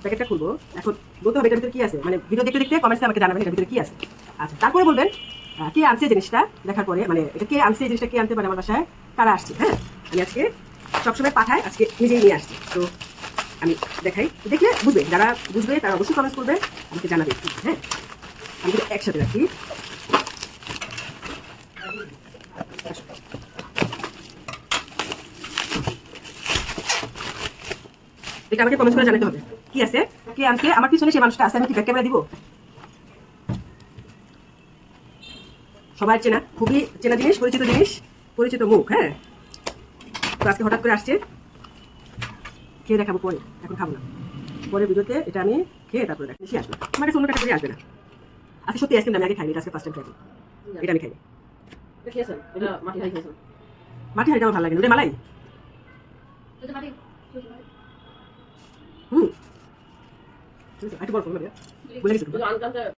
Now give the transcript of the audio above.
প্যাকেটটা খুলবো। এখন বলতে হবে এটার ভিতরে কি আছে, মানে ভিডিও দেখতে দেখতে কমেন্টসে আমাকে জানাবেন এটার ভিতরে কি আছে। আচ্ছা, তারপরে বলবেন কে আনছে জিনিসটা দেখার পরে, মানে এটা কে আনছে জিনিসটা, কে আনতে পারে আমার বাসায়, কারা আসছে। হ্যাঁ, আমি আজকে সবসময় পাঠাই, আজকে নিজেই নিয়ে আসছি। তো আমি দেখাই, দেখলে বুঝবে, যারা বুঝবে তারা অবশ্যই কমেন্টস করবে, আমাকে জানাবে। হ্যাঁ, আমি কিন্তু একসাথে রাখি। এটা আমাকে কমেন্ট করে জানাতে হবে কি আছে, কে আনছে, আমার পিছনে সেই মানুষটা আছে, আমি কি ব্যাক ক্যামেরা দিব? সবাই চেনা, খুবই চেনা জিনিস, পরিচিত জিনিস, পরিচিত মুখ। হ্যাঁ, তো আজকে হঠাৎ করে আসছে, খেয়ে দেখাবো পরে, এখন খাবো না, পরে ভিডিওতে এটা আমি খেয়ে তারপরে দেখ বেশি আসবে, আমার কাছে অন্য ক্যাটাগরি আসবে না। আজকে সত্যি আইসক্রিম আমি আগে খাইনি, আজকে ফার্স্ট টাইম খাইনি, এটা আমি খাইনি। খেয়েছেন এটা মাটি খাই খেয়েছেন মাটি হাড়িটা আমার ভালো লাগে না, ওটা মালাই। হুম, একটু বল বলে গেছি।